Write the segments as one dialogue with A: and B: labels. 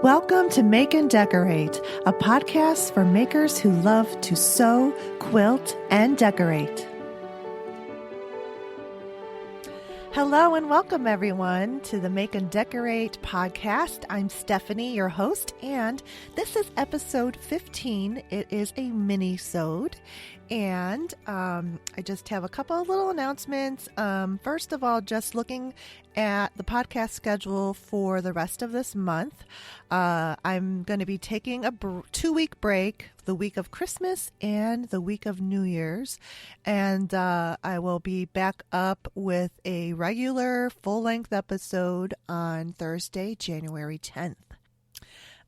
A: Welcome to Make and Decorate, a podcast for makers who love to sew, quilt, and decorate. Hello and welcome everyone to the Make and Decorate podcast. I'm Stephanie, your host, and this is episode 15. It is a mini-sode, and I just have a couple of little announcements. First of all, just looking at the podcast schedule for the rest of this month. I'm going to be taking a 2-week break, the week of Christmas and the week of New Year's. And I will be back up with a regular full-length episode on Thursday, January 10th.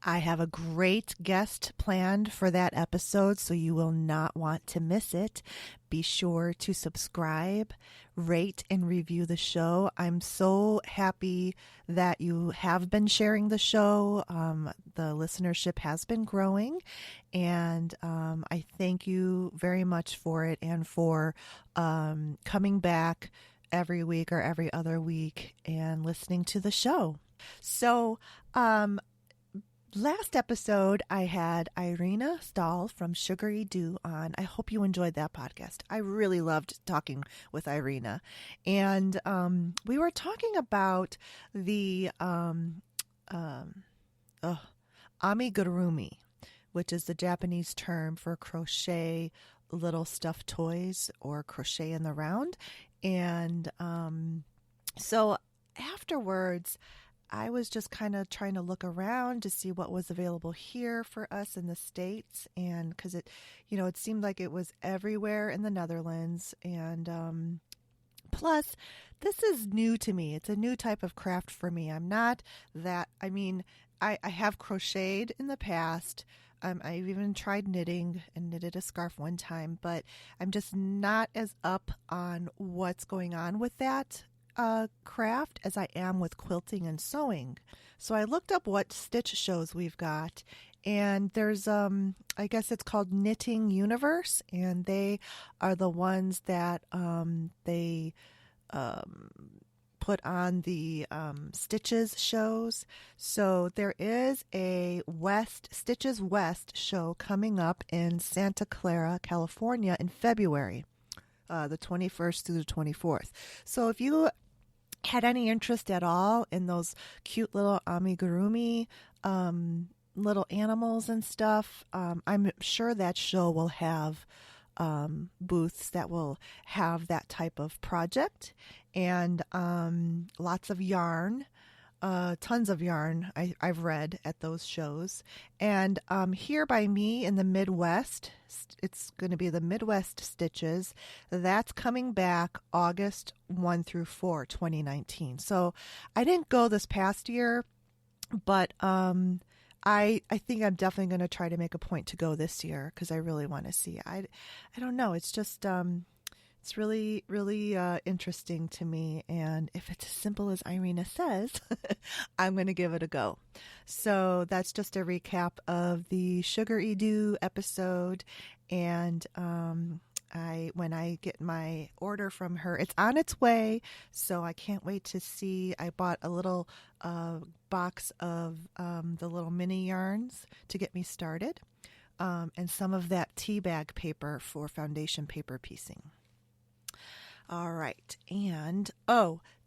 A: I have a great guest planned for that episode, so you will not want to miss it. Be sure to subscribe, rate, and review the show. I'm so happy that you have been sharing the show. The listenership has been growing, and I thank you very much for it and for coming back every week or every other week and listening to the show. So, last episode, I had Irina Stahl from Sugaridoo on. I hope you enjoyed that podcast. I really loved talking with Irina. And we were talking about the amigurumi, which is the Japanese term for crochet little stuffed toys or crochet in the round. And so afterwards, I was just kind of trying to look around to see what was available here for us in the States. And because it seemed like it was everywhere in the Netherlands. And plus, this is new to me. It's a new type of craft for me. I'm not that, I have crocheted in the past. I've even tried knitting and knitted a scarf one time, but I'm just not as up on what's going on with that craft as I am with quilting and sewing. So I looked up what stitch shows we've got, and there's I guess it's called Knitting Universe, and they are the ones that they put on the Stitches shows. So there is a Stitches West show coming up in Santa Clara, California in February, the 21st through the 24th. So if you had any interest at all in those cute little amigurumi little animals and stuff, I'm sure that show will have booths that will have that type of project, and lots of yarn, tons of yarn I've read at those shows. And here by me in the Midwest, it's going to be the Midwest Stitches. That's coming back August 1 through 4, 2019. So I didn't go this past year, but I think I'm definitely going to try to make a point to go this year because I really want to see. I don't know. It's just it's really, really interesting to me. And if it's as simple as Irina says, I'm going to give it a go. So that's just a recap of the Sugaridoo episode. And when I get my order from her, it's on its way. So I can't wait to see. I bought a little box of the little mini yarns to get me started. And some of that tea bag paper for foundation paper piecing. All right. And,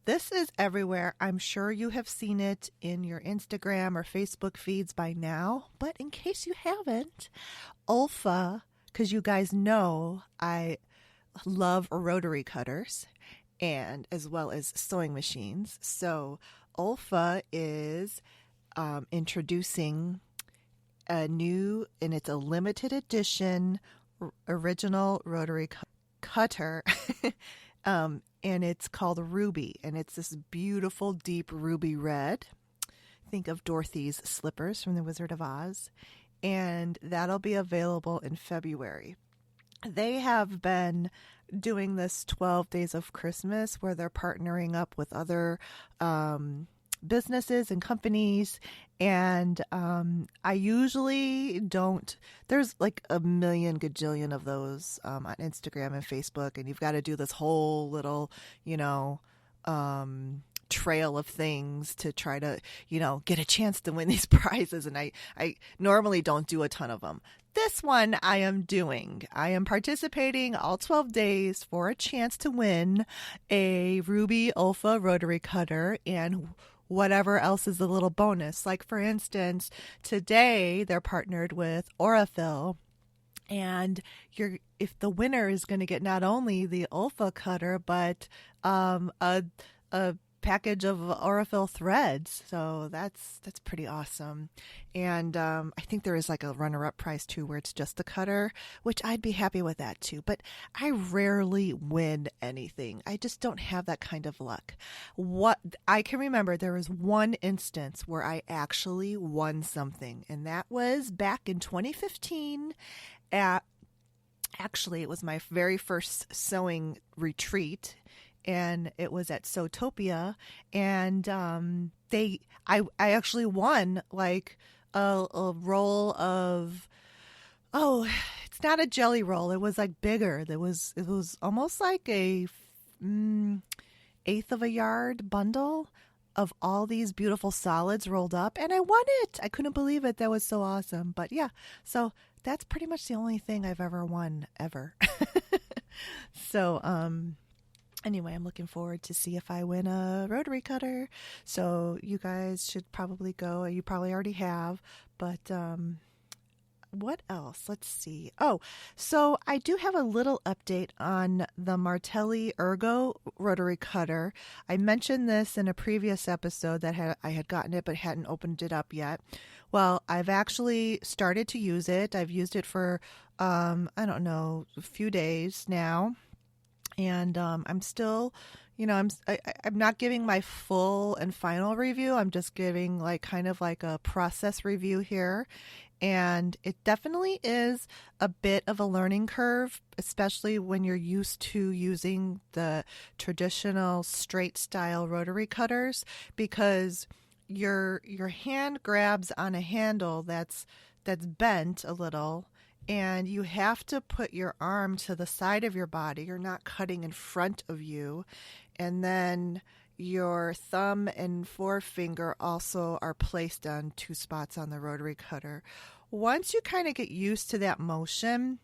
A: this is everywhere. I'm sure you have seen it in your Instagram or Facebook feeds by now. But in case you haven't, Olfa, because you guys know I love rotary cutters and as well as sewing machines. So Olfa is introducing a new, and it's a limited edition original rotary cutter. And it's called Ruby, and it's this beautiful deep ruby red. Think of Dorothy's slippers from The Wizard of Oz. And that'll be available in February. They have been doing this 12 Days of Christmas where they're partnering up with other businesses and companies. And I usually don't, there's like a million gajillion of those on Instagram and Facebook, and you've got to do this whole little, trail of things to try to, get a chance to win these prizes. And I normally don't do a ton of them. This one I am doing. I am participating all 12 days for a chance to win a Ruby Olfa rotary cutter and whatever else is a little bonus. Like, for instance, today they're partnered with Orafil, and if the winner is going to get not only the Olfa cutter, but a package of Orafil threads. So that's pretty awesome. And I think there is like a runner-up prize too, where it's just the cutter, which I'd be happy with that too. But I rarely win anything. I just don't have that kind of luck. What I can remember, there was one instance where I actually won something, and that was back in 2015 actually, it was my very first sewing retreat, and it was at Sewtopia, and I actually won like a roll of, it's not a jelly roll, it was like bigger. It was almost like a eighth of a yard bundle of all these beautiful solids rolled up, and I won it. I couldn't believe it. That was so awesome. But yeah, so that's pretty much the only thing I've ever won ever. So anyway, I'm looking forward to see if I win a rotary cutter. So you guys should probably go. You probably already have, but what else? Let's see. Oh, so I do have a little update on the Martelli Ergo rotary cutter. I mentioned this in a previous episode that I had gotten it but hadn't opened it up yet. Well, I've actually started to use it. I've used it for, I don't know, a few days now. And I'm still, I'm not giving my full and final review. I'm just giving like kind of like a process review here. And it definitely is a bit of a learning curve, especially when you're used to using the traditional straight style rotary cutters, because your hand grabs on a handle that's bent a little, and you have to put your arm to the side of your body. You're not cutting in front of you. And then your thumb and forefinger also are placed on two spots on the rotary cutter. Once you kind of get used to that motion,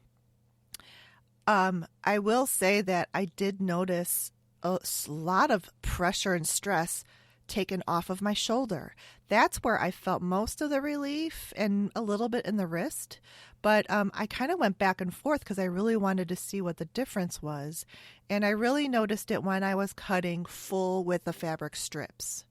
A: I will say that I did notice a lot of pressure and stress taken off of my shoulder. That's where I felt most of the relief, and a little bit in the wrist. But I kind of went back and forth because I really wanted to see what the difference was. And I really noticed it when I was cutting full width of fabric strips,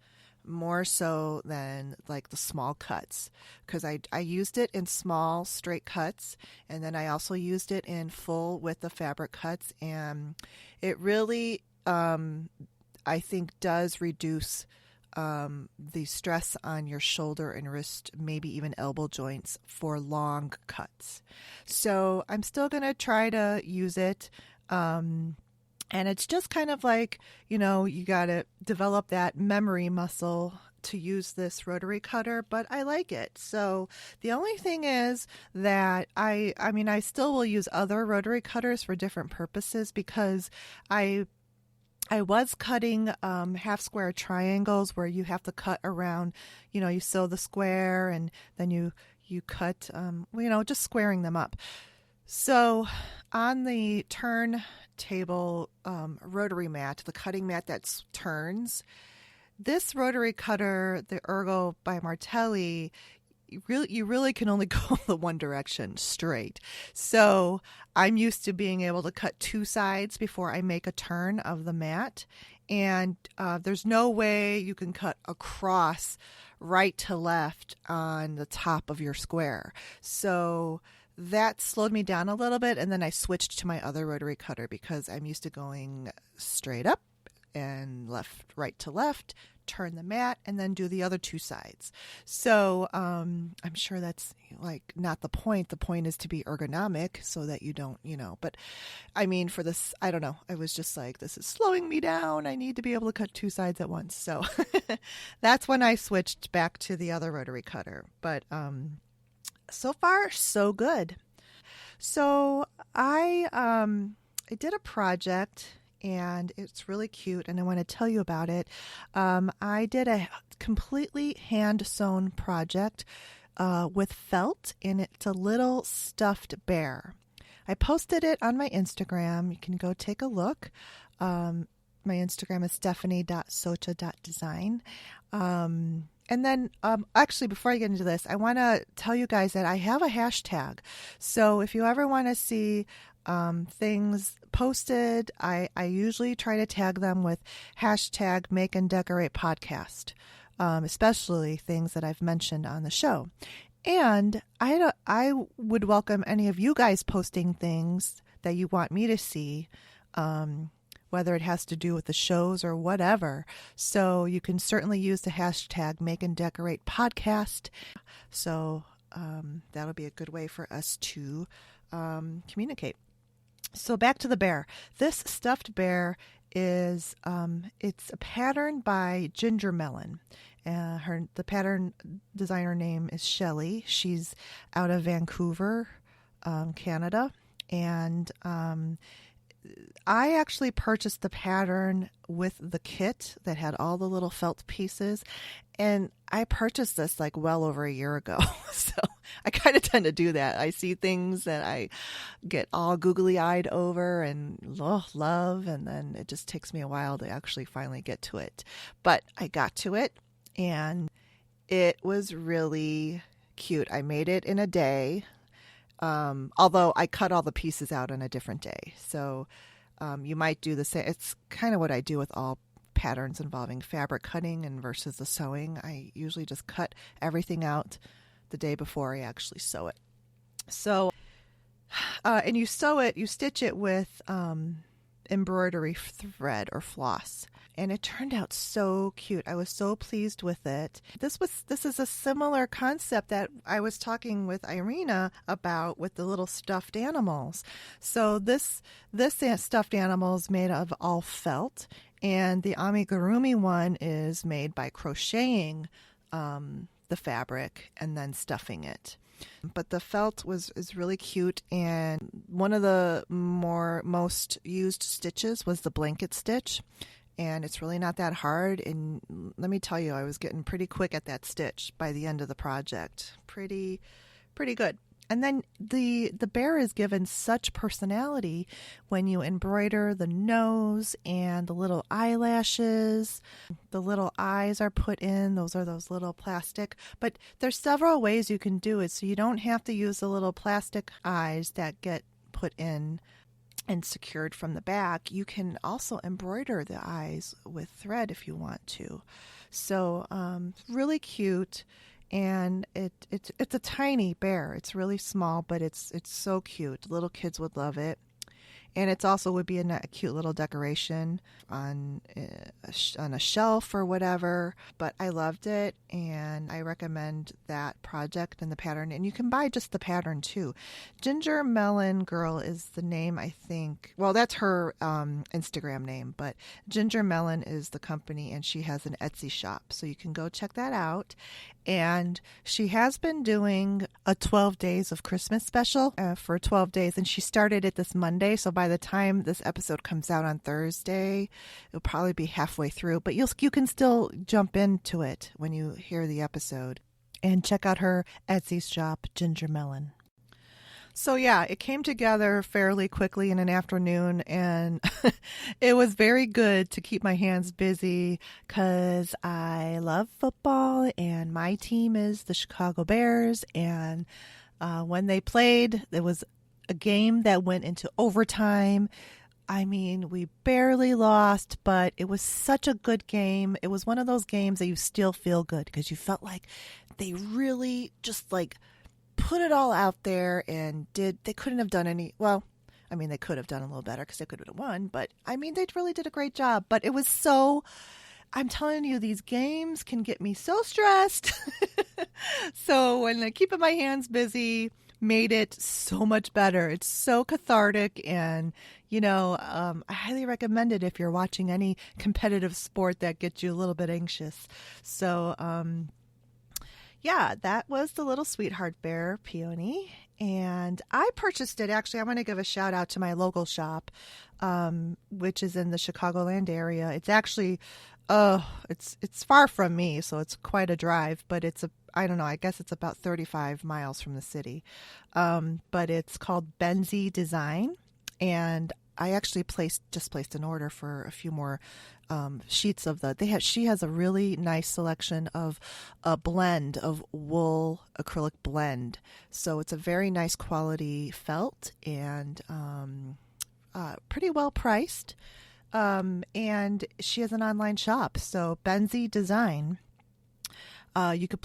A: more so than like the small cuts, because I used it in small straight cuts, and then I also used it in full width of fabric cuts. And it really, I think, does reduce the stress on your shoulder and wrist, maybe even elbow joints for long cuts. So I'm still going to try to use it. And it's just kind of like, you got to develop that memory muscle to use this rotary cutter, but I like it. So the only thing is that I still will use other rotary cutters for different purposes, because I was cutting half square triangles where you have to cut around, you sew the square and then you cut, just squaring them up. So on the turntable rotary mat, the cutting mat that turns, this rotary cutter, the Ergo by Martelli, you really can only go the one direction straight. So I'm used to being able to cut two sides before I make a turn of the mat. And there's no way you can cut across right to left on the top of your square. So that slowed me down a little bit. And then I switched to my other rotary cutter because I'm used to going straight up and right to left, turn the mat, and then do the other two sides. So I'm sure that's like not the point. The point is to be ergonomic so that you don't, but I mean, for this, I don't know. I was just like, this is slowing me down. I need to be able to cut two sides at once. So that's when I switched back to the other rotary cutter. But so far, so good. So I did a project, and it's really cute, and I want to tell you about it. I did a completely hand-sewn project with felt, and it's a little stuffed bear. I posted it on my Instagram. You can go take a look. My Instagram is stephanie.socha.design. And then, actually, before I get into this, I want to tell you guys that I have a hashtag. So if you ever want to see things posted, I usually try to tag them with hashtag Make and Decorate Podcast, especially things that I've mentioned on the show. And I would welcome any of you guys posting things that you want me to see, whether it has to do with the shows or whatever. So you can certainly use the hashtag Make and Decorate Podcast. So that'll be a good way for us to communicate. So back to the bear. This stuffed bear is it's a pattern by Gingermelon. The pattern designer name is Shelley. She's out of Vancouver, Canada, and I actually purchased the pattern with the kit that had all the little felt pieces, and I purchased this like well over a year ago. So I kind of tend to do that. I see things that I get all googly-eyed over and love, and then it just takes me a while to actually finally get to it. But I got to it, and it was really cute. I made it in a day. Although I cut all the pieces out on a different day. So you might do the same. It's kind of what I do with all patterns involving fabric cutting and versus the sewing. I usually just cut everything out the day before I actually sew it. So, and you stitch it with embroidery thread or floss. And it turned out so cute. I was so pleased with it. This is a similar concept that I was talking with Irina about with the little stuffed animals. So this stuffed animal is made of all felt, and the amigurumi one is made by crocheting the fabric and then stuffing it. But the felt is really cute, and one of the most used stitches was the blanket stitch. And it's really not that hard. And let me tell you, I was getting pretty quick at that stitch by the end of the project. Pretty good. And then the bear is given such personality when you embroider the nose and the little eyelashes. The little eyes are put in. Those are those little plastic. But there's several ways you can do it. So you don't have to use the little plastic eyes that get put in and secured from the back. You can also embroider the eyes with thread if you want to. So really cute, and it's a tiny bear. It's really small, but it's so cute. Little kids would love it. And it's also would be a cute little decoration on a shelf or whatever. But I loved it, and I recommend that project and the pattern. And you can buy just the pattern too. Gingermelon Girl is the name, I think. Well, that's her Instagram name, but Gingermelon is the company, and she has an Etsy shop. So you can go check that out. And she has been doing a 12 days of Christmas special for 12 days. And she started it this Monday. So by the time this episode comes out on Thursday, it'll probably be halfway through. But you can still jump into it when you hear the episode. And check out her Etsy shop, Gingermelon. So yeah, it came together fairly quickly in an afternoon, and it was very good to keep my hands busy because I love football, and my team is the Chicago Bears, and when they played, there was a game that went into overtime. I mean, we barely lost, but it was such a good game. It was one of those games that you still feel good because you felt like they really just put it all out there and they couldn't have done any, well, I mean, they could have done a little better because they could have won, but I mean, they really did a great job. But it was I'm telling you, these games can get me so stressed. So when keeping my hands busy made it so much better. It's so cathartic, and I highly recommend it if you're watching any competitive sport that gets you a little bit anxious. So yeah, that was the little sweetheart bear peony, and I purchased it. Actually, I want to give a shout out to my local shop, which is in the Chicagoland area. It's actually, it's far from me, so it's quite a drive, but I don't know, I guess it's about 35 miles from the city. But it's called Benzie Design, and I actually just placed an order for a few more sheets of she has a really nice selection of a blend of wool acrylic blend. So it's a very nice quality felt and pretty well priced. And she has an online shop. So Benzie Design,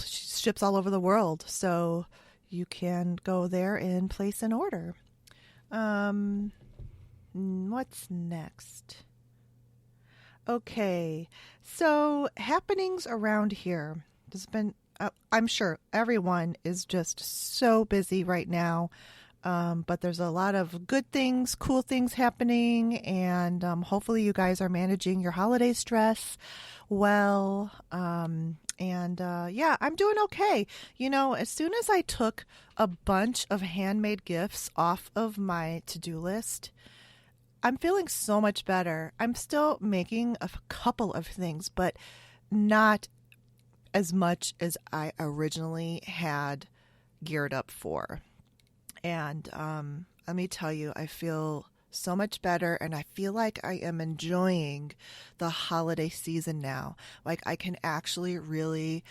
A: ships all over the world. So you can go there and place an order. What's next? Okay, so happenings around here. There's been, I'm sure everyone is just so busy right now, but there's a lot of good things, cool things happening, and hopefully you guys are managing your holiday stress well. Yeah, I'm doing okay. As soon as I took a bunch of handmade gifts off of my to-do list, I'm feeling so much better. I'm still making a couple of things, but not as much as I originally had geared up for. And let me tell you, I feel so much better, and I feel like I am enjoying the holiday season now. Like I can actually really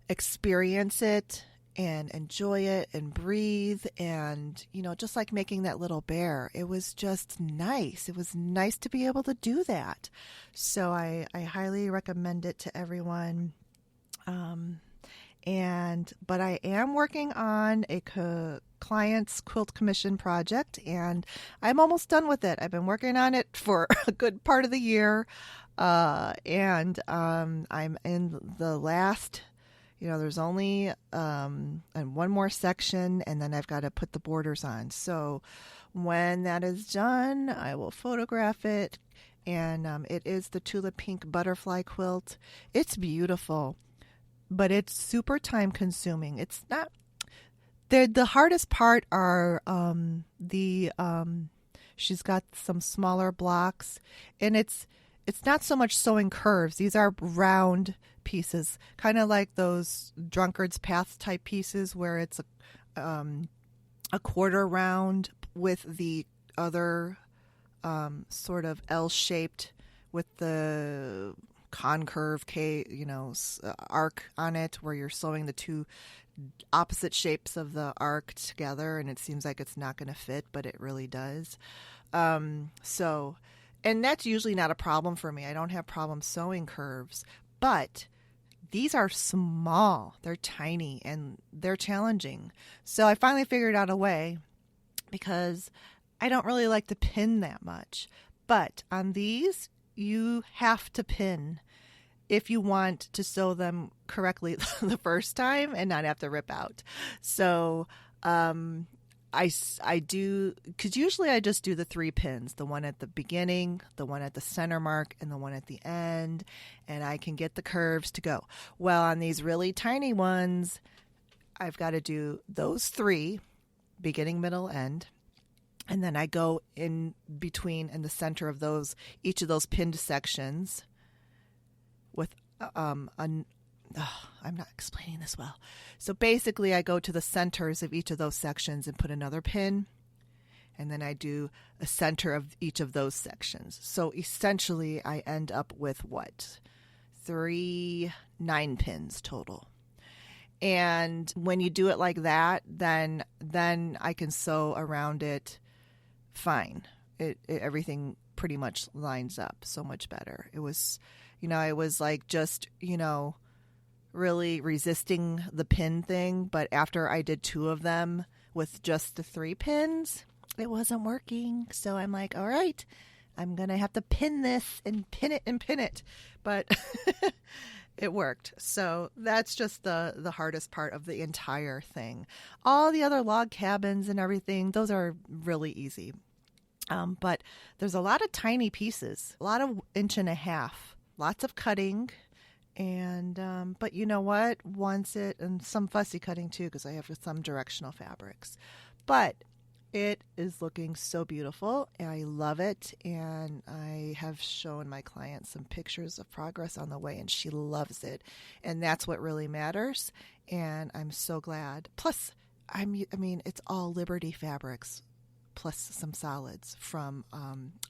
A: experience it and enjoy it and breathe, and just like making that little bear, it was just nice. It was nice to be able to do that. So I highly recommend it to everyone. But I am working on a client's quilt commission project, and I'm almost done with it. I've been working on it for a good part of the year, and I'm in the last. There's only and one more section, and then I've got to put the borders on. So when that is done, I will photograph it, and it is the Tulip Pink Butterfly Quilt. It's beautiful, but it's super time consuming. It's not. The hardest part are she's got some smaller blocks, and it's not so much sewing curves. These are round pieces, kind of like those Drunkard's Path type pieces where it's a quarter round with the other sort of L-shaped with the concurve arc on it, where you're sewing the two opposite shapes of the arc together, and it seems like it's not going to fit, but it really does. And that's usually not a problem for me. I don't have problems sewing curves, but these are small, they're tiny, and they're challenging. So I finally figured out a way, because I don't really like to pin that much. But on these, you have to pin if you want to sew them correctly the first time and not have to rip out. So I do, because usually I just do the 3 pins, the one at the beginning, the one at the center mark, and the one at the end, and I can get the curves to go. Well, on these really tiny ones, I've got to do those 3, beginning, middle, end, and then I go in between in the center of each of those pinned sections with I'm not explaining this well. So basically I go to the centers of each of those sections and put another pin, and then I do a center of each of those sections. So essentially I end up with 9 pins total. And when you do it like that, then I can sew around it fine. Everything pretty much lines up so much better. It was, I was like just, really resisting the pin thing, but after I did 2 of them with just the 3 pins, it wasn't working. So I'm like, all right, I'm going to have to pin this and pin it and pin it. But it worked. So that's just the hardest part of the entire thing. All the other log cabins and everything, those are really easy. But there's a lot of tiny pieces, a lot of 1.5 inches, lots of cutting. And, but you know what, and some fussy cutting too, because I have some directional fabrics, but It is looking so beautiful. I love it. And I have shown my client some pictures of progress on the way, and she loves it. And that's what really matters. And I'm so glad. Plus, I mean, it's all Liberty fabrics plus some solids from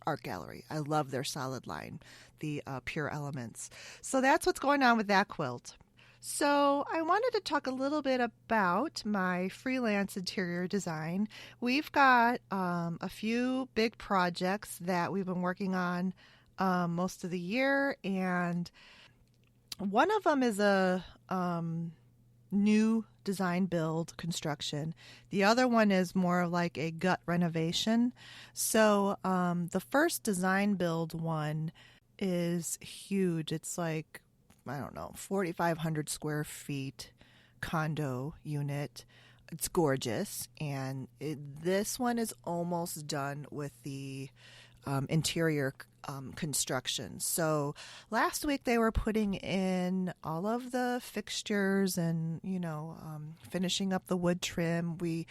A: Art Gallery. I love their solid line, the Pure Elements. So that's what's going on with that quilt. So I wanted to talk a little bit about my freelance interior design. We've got a few big projects that we've been working on most of the year, and one of them is a new design build construction. The other one is more like a gut renovation. So the first design build one is huge. It's like, I don't know, 4,500 square feet condo unit. It's gorgeous. And this one is almost done with the interior construction. So last week they were putting in all of the fixtures and, finishing up the wood trim. We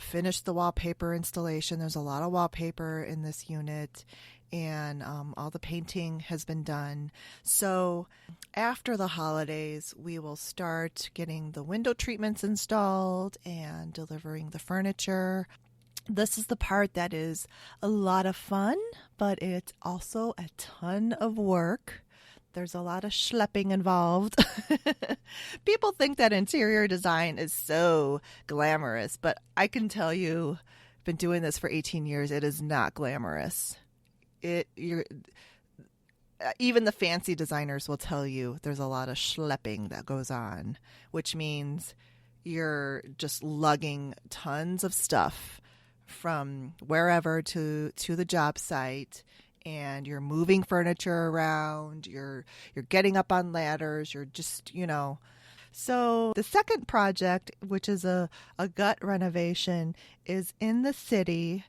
A: finished the wallpaper installation. There's a lot of wallpaper in this unit. And all the painting has been done. So after the holidays, we will start getting the window treatments installed and delivering the furniture. This is the part that is a lot of fun, but it's also a ton of work. There's a lot of schlepping involved. People think that interior design is so glamorous, but I can tell you, I've been doing this for 18 years, it is not glamorous. Even the fancy designers will tell you there's a lot of schlepping that goes on, which means you're just lugging tons of stuff from wherever to the job site, and you're moving furniture around, you're getting up on ladders, you're just, So the second project, which is a gut renovation, is in the city.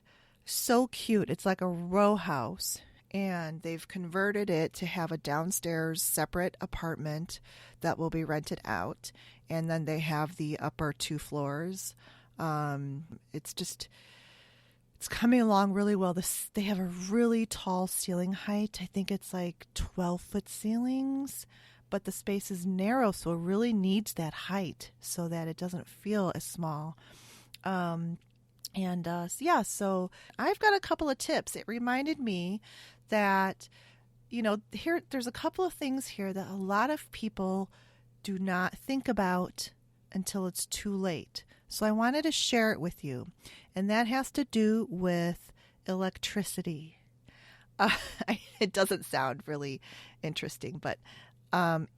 A: So cute. It's like a row house, and they've converted it to have a downstairs separate apartment that will be rented out, and then they have the upper 2 floors. It's coming along really well. They have a really tall ceiling height. I think it's like 12-foot ceilings, but the space is narrow, so it really needs that height so that it doesn't feel as small. So I've got a couple of tips. It reminded me that, there's a couple of things here that a lot of people do not think about until it's too late. So I wanted to share it with you. And that has to do with electricity. It doesn't sound really interesting, but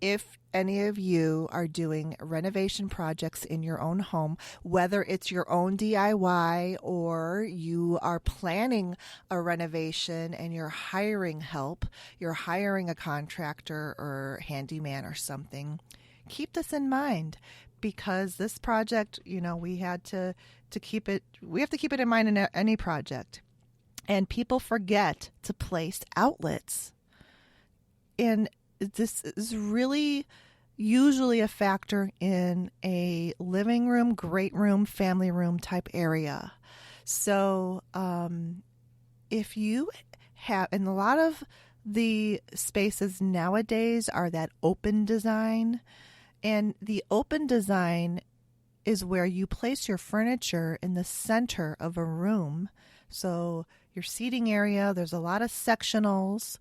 A: if any of you are doing renovation projects in your own home, whether it's your own DIY or you are planning a renovation and you're hiring help, you're hiring a contractor or handyman or something, keep this in mind, because this project, we have to keep it in mind in any project. And people forget to place outlets. And this is really usually a factor in a living room, great room, family room type area. So if you have, and a lot of the spaces nowadays are that open design, and the open design is where you place your furniture in the center of a room. So your seating area, there's a lot of sectionals.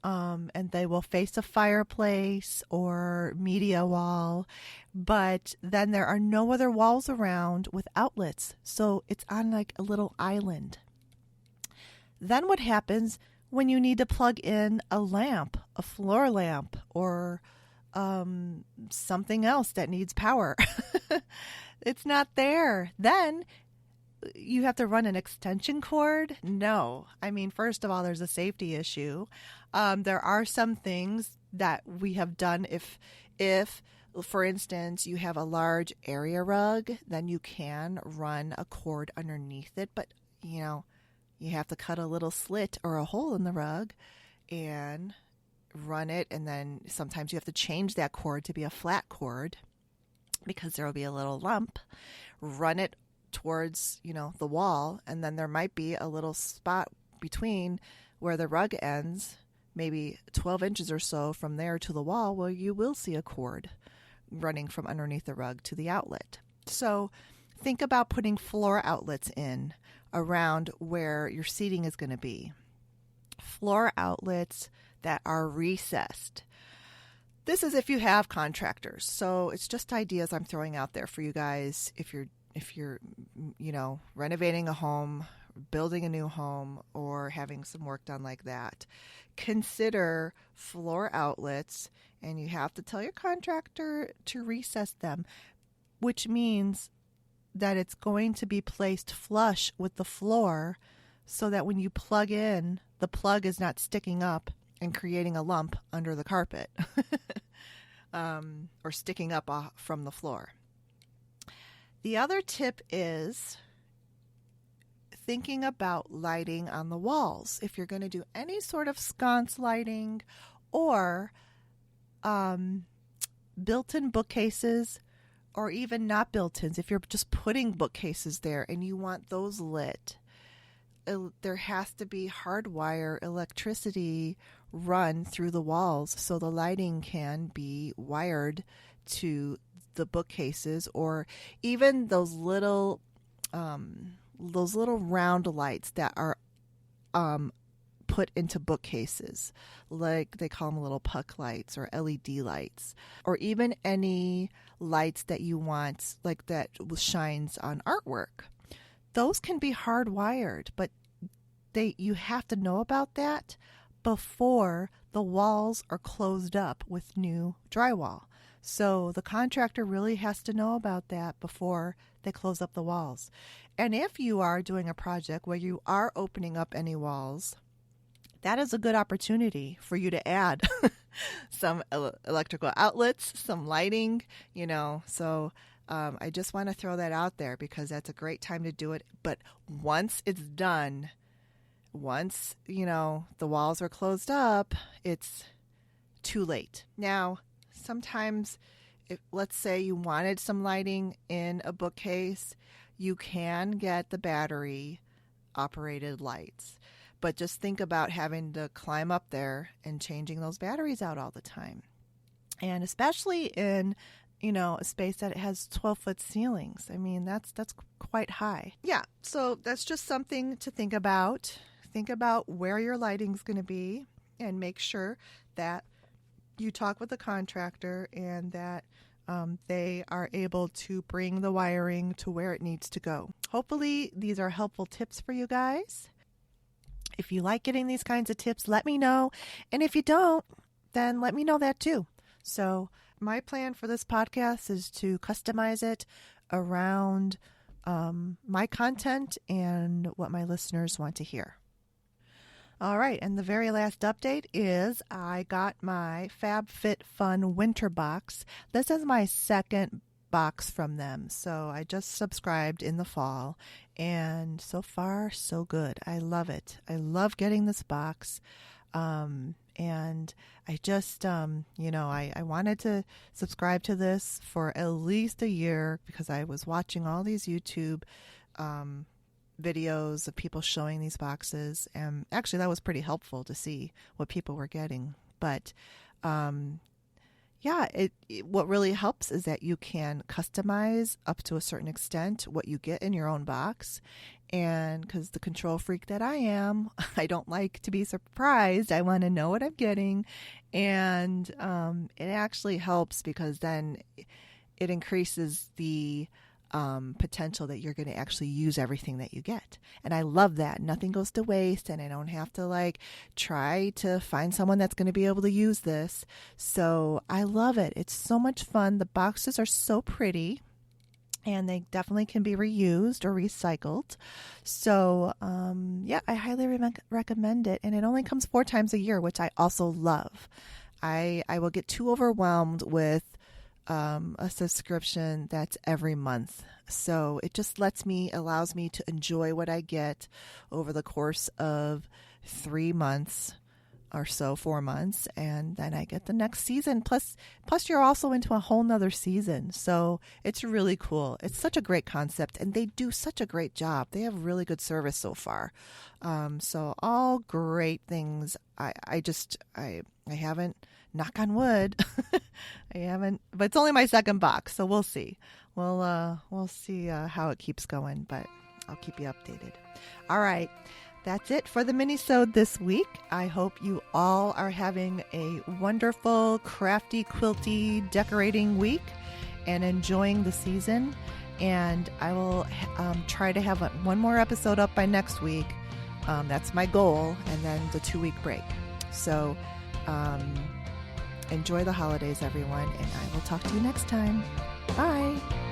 A: And they will face a fireplace or media wall, but then there are no other walls around with outlets. So it's on like a little island. Then what happens when you need to plug in a lamp, a floor lamp, or something else that needs power? It's not there. Then you have to run an extension cord? No. I mean, first of all, there's a safety issue. There are some things that we have done. If, for instance, you have a large area rug, then you can run a cord underneath it. But, you have to cut a little slit or a hole in the rug and run it. And then sometimes you have to change that cord to be a flat cord because there will be a little lump. Run it towards, the wall, and then there might be a little spot between where the rug ends, maybe 12 inches or so from there to the wall, where you will see a cord running from underneath the rug to the outlet. So think about putting floor outlets in around where your seating is going to be. Floor outlets that are recessed. This is if you have contractors. So it's just ideas I'm throwing out there for you guys. If you're renovating a home, building a new home, or having some work done like that, consider floor outlets, and you have to tell your contractor to recess them, which means that it's going to be placed flush with the floor so that when you plug in, the plug is not sticking up and creating a lump under the carpet or sticking up from the floor. The other tip is thinking about lighting on the walls. If you're going to do any sort of sconce lighting or built-in bookcases, or even not built-ins, if you're just putting bookcases there and you want those lit, there has to be hardwire electricity run through the walls so the lighting can be wired to the bookcases, or even those little round lights that are put into bookcases, like they call them little puck lights or LED lights, or even any lights that you want, like that shines on artwork. Those can be hardwired, but you have to know about that before the walls are closed up with new drywall. So the contractor really has to know about that before they close up the walls. And if you are doing a project where you are opening up any walls, that is a good opportunity for you to add some electrical outlets, some lighting, So I just want to throw that out there because that's a great time to do it. But once it's done, once, the walls are closed up, it's too late. Now, sometimes, let's say you wanted some lighting in a bookcase, you can get the battery operated lights. But just think about having to climb up there and changing those batteries out all the time. And especially in, a space that has 12-foot ceilings. I mean, that's quite high. Yeah, so that's just something to think about. Think about where your lighting's going to be and make sure that you talk with the contractor and that they are able to bring the wiring to where it needs to go. Hopefully, these are helpful tips for you guys. If you like getting these kinds of tips, let me know. And if you don't, then let me know that too. So my plan for this podcast is to customize it around my content and what my listeners want to hear. All right, and the very last update is I got my FabFitFun winter box. This is my second box from them. So I just subscribed in the fall, and so far, so good. I love it. I love getting this box. And I just, I wanted to subscribe to this for at least a year because I was watching all these YouTube videos of people showing these boxes, and actually that was pretty helpful to see what people were getting. But what really helps is that you can customize up to a certain extent what you get in your own box. And because the control freak that I am, I don't like to be surprised. I want to know what I'm getting. And it actually helps because then it increases the potential that you're going to actually use everything that you get. And I love that. Nothing goes to waste, and I don't have to try to find someone that's going to be able to use this. So I love it. It's so much fun. The boxes are so pretty, and they definitely can be reused or recycled. So I highly recommend it. And it only comes 4 times a year, which I also love. I will get too overwhelmed with a subscription that's every month. So it just allows me to enjoy what I get over the course of 3 months or so, 4 months, and then I get the next season. Plus you're also into a whole nother season. So it's really cool. It's such a great concept, and they do such a great job. They have really good service so far. So all great things. I haven't, knock on wood, I haven't, but it's only my second box, so we'll see. We'll see how it keeps going, but I'll keep you updated. All right. That's it for the mini-sode this week. I hope you all are having a wonderful, crafty, quilty, decorating week and enjoying the season. And I will try to have one more episode up by next week. That's my goal. And then the 2-week break. So enjoy the holidays, everyone. And I will talk to you next time. Bye.